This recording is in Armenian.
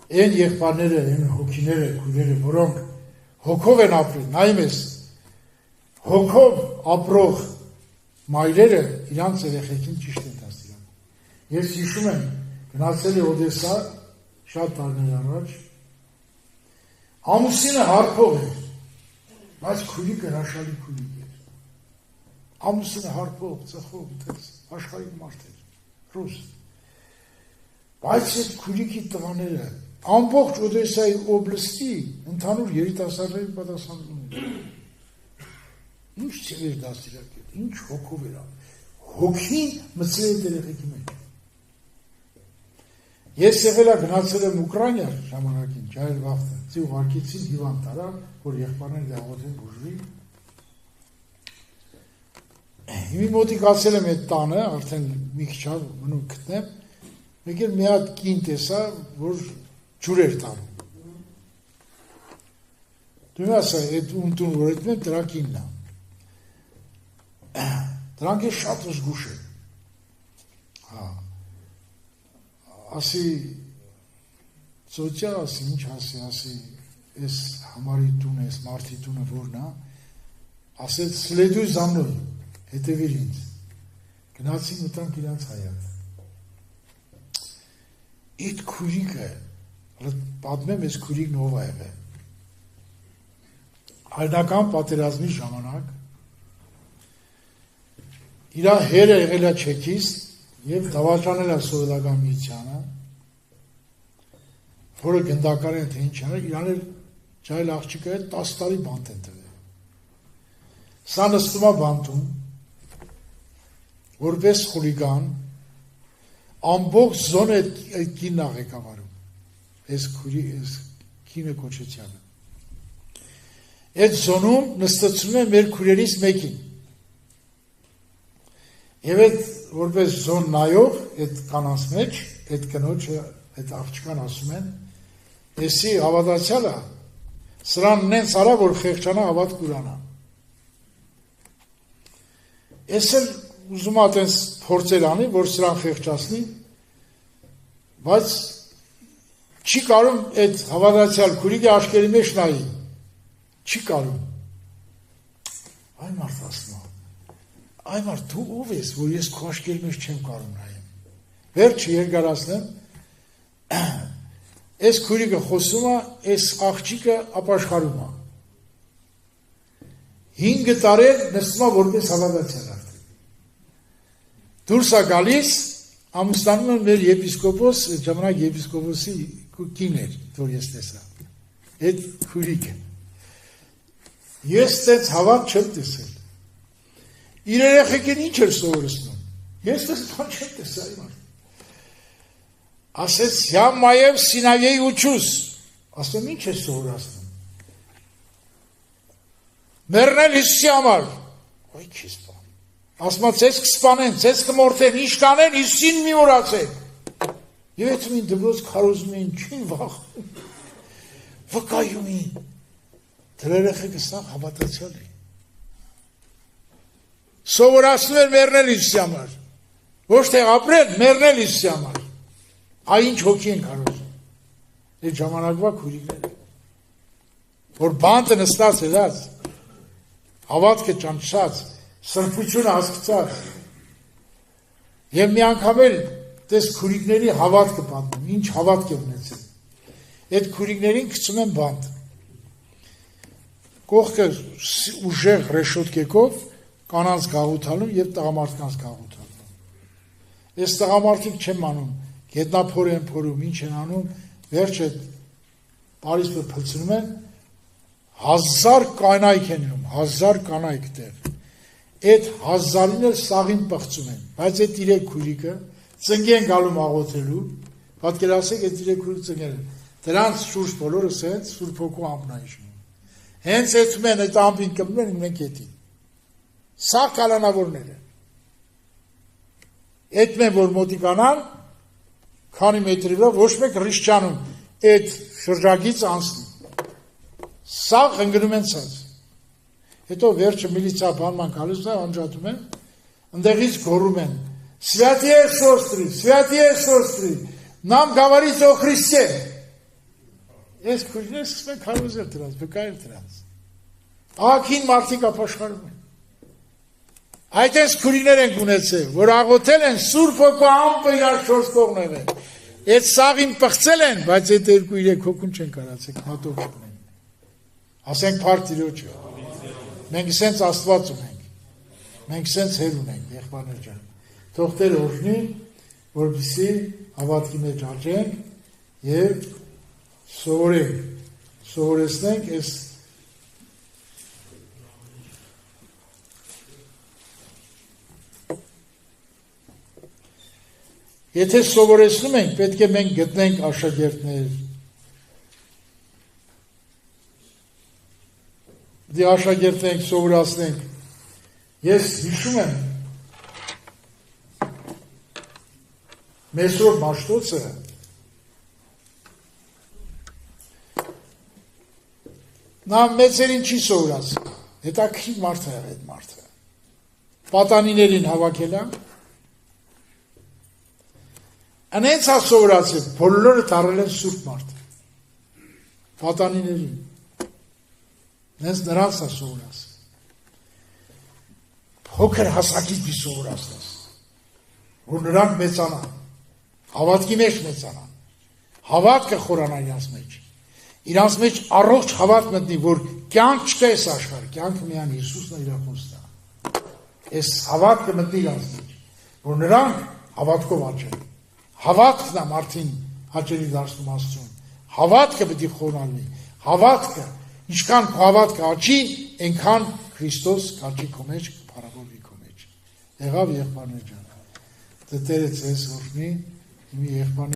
Այն եղբայրները, այն հոգիները, քույրերը, որոնք հոգով են ապրել, նայում ես, հոգով ապրող մայրերը իրանց երեխեքին ճիշտ են դաստիարակում։ Ես հիշում եմ, գնացել է Օդեսա շատ տարիներ առաջ, ամուսինը հարբող էր, բայց քույրիկը հրաշալի քույրիկ էր։ Ամուսինը հարբող, ծխող, աշխարհի մարդ էր, ռուս։ Բայց այդ քույրիկի տղաները ամբողջ Օդեսայի օբլաստի ընդհանուր երիտասարդների պատասխանում են։ Ինչ ծեր դաստիարակել, ինչ հոգով էր, հոգին մտցրել է երեխեքի մեջ։ Ես եղել եմ գնացել եմ Ուկրաինա ժամանակին, ջահել վախտը, ձի ուղարկեցին հիվանդ տարան, որ եղբայրները դեղոտեն բուժվի։ Հիմի մոտիկացել եմ այդ տանը, արդեն մի քիչ մնում գտնեմ, մեկ էլ մի հատ կին տեսա, որ ջուր էր տանում։ Դու ասա, այդ ունտուն որ այդմ եմ, դրա կինն է։ Դրանք է շատ զգուշ է։ Ասի, ծոճա ասի, ինչ ասի, ես համարի տուն է, ես մարդի տունը որն է, ասեց, սլեդույ զամնոյ, հետևիր ինձ, գնացին մտանք իրանց հայատ։ Իդ քուրիկը, պատմեմ ես քուրիկն ով է եղել։ Հայրենական պատերազմի ժամանակ իր հերը եղել է չեքիստ և դավաճանել է սովետական միությանը, որը գնդակար են թե ինչ անել, իրան էլ ջահել աղջիկը հետ 10 տարի բանտ են տվել։ Սա նստում է բանտում, որպես խուլիգան, ամբողջ զոն այդ կինն է ղեկավարում, այս կինը կոչեցյանը։ Այդ զոնում նստեցնում է մեր քույրերից մեկին։ Եվ այդ որպես զոն նայող, այդ կանանց մեջ, այդ կնոջը, այդ աղջկան ասում են, եսի հավատացյալ է, սրան նենց արա, որ խեղճանա հավատ կուրանա։ Ես էլ ուզում ատենց փորձեր անի, որ սրան խեղճացնի, բայց չի կարում այդ հավատացյալ քուրիկի աշկերի մեջ նայի, չի կարում։ Այ մարդ ասնա, այ մարդ դու ով ես, որ ես քո աշկերի մեջ չեմ կարում նայեմ։ Վերջը երկարացնեմ, այս քուրիկը խոսում է, այս աղջիկը ապաշխարում է։ 5 տարի նստում է որպես հավատացյալ արդեն։ Դուրս է գալիս, ամուսնանում են մեր եպիսկոպոս, այդ ժամանակ եպիսկոպոսի կին էր, որ ես տեսա։ Այդ քուրիկը։ Ես տենց հավատ չեմ տեսել։ Իր երեխեքին ինչ էր սովորեցնում։ Ես տես բան չեմ տեսա իմ արդ։ Ասեց, «Я моем сыновей учусь». Ասում ինչ է սովորացնում։ Մեռնել Հիսուսի համար։ Ոյ քիզ բան։ Ասում ցես կսպանեն, ցես կմորթեն, ինչ կանեն, Հիսուսին մի մոռացեք։ Եվ այդ մին դպրոց քարոզում են, չին վախում։ Վկայում են։ Դրա երեխեքը սա հավատացյալ է։ Սովորացնում են մեռնել Հիսուսի համար։ Ոչ թե ապրել, մեռնել Հիսուսի համար։ Այ ինչ հոգի են քարոզում։ Այդ ժամանակվա քուրիկները։ Որ բանտը նստած ելած, հավատքը ճանչած, սրբությունը հասկացած։ Եվ մի անգամ էլ տես քուրիկների հավատքը պատմում, ինչ հավատք է ունեցել։ Այդ քուրիկներին գցում են բանտ։ Կողքը ուժեղ ռեշոտկեքով կանանց գաղութանում և տղամարդկանց գաղութանում։ Այս տղամարդիկ չեմ անում, գետնափոր են փորում, ինչ են անում, վերջը պարիսպը փլցնում են, 1000 կանայք են նում, 1000 կանայք տեղ։ Այդ 1000-ին էլ սաղին պղծում են, բայց այդ 3 քուրիկը ծնգի են գալում աղոթելու, պատկերացեք այդ 3 քուրիկ ծնգել են, դրանց շուրջ բոլորը սենց Սուրբ Հոգու ամբնայիշում։ Հենց էթում են այդ ամբին կմնում են մենքետին։ Սա կալանավորներ են։ Էթում են, որ մոտիկանան, քանի մետրի վրա, ոչ մեկ ռիշճանում այդ շրջագից անցնի։ Սա ընգնում են ցած։ Հետո վերջը միլիցիա բանման գալիս է, անջատում են, ընդեղից գոռում են. Святые сестры, нам говорит о Христе. Այս քույրները սկսում են քարոզել դրանց, վկայել դրանց։ Ահագին մարդիկ ապաշխարում են։ Այդ այս քույրներ են ունեցել, որ աղոթել են Սուրբ Հոգու ամպը իրար 4 կողմն է։ Այդ սաղին պղծել են, բայց այդ 2-3 հոգուն չեն կարացել, մատով չունեն։ Ասենք փառք Տիրոջը։ Մենք սենց Աստված ունենք։ Մենք սենց Հեր ունենք, եղբայրներ ջան։ Թող Տերը օրհնի, որպեսզի հավատքի մեջ աճենք եւ սովորեցնենք այս Եթե սովորեցնում ենք, պետք է մենք գտնենք աշակերտներ։ Դե աշակերտենք, սովորացնենք։ Ես հիշում եմ Մեսրոպ Մաշտոցը նա մեծերին չի սովորացել։ Հետաքրքիր մարդ է այդ մարդը։ Պատանիներին հավաքել է Անենց սովորացել, բոլորը դառել են սուրբ մարդ։ Պատանիներին։ Նենց նրանց սովորացել։ Փոքր հասակից մի սովորացնես, որ նրանք մեծանան, հավատքի մեջ մեծանան, հավատքը խորանա իրանց մեջ, իրանց մեջ առողջ հավատ մտնի, որ կյանք չկա այս աշխարհ, կյանքը միայն Հիսուսն է իր խոստը։ Այս հավատքը մտնի իրանց մեջ, որ նրանք հավատքով աճեն։ Հավատքն է մարդին հաճելի դարձնում Աստծուն։ Հավատքը պետք է խոնարհվի։ Հավատքը, ինչքան հավատքը աճի, այնքան Քրիստոս կաճի քո մեջ, փառավորվի քո մեջ։ Եղավ եղբայրներ ջան։ Տերը ձեզ օրհնի, իմ եղբայրներ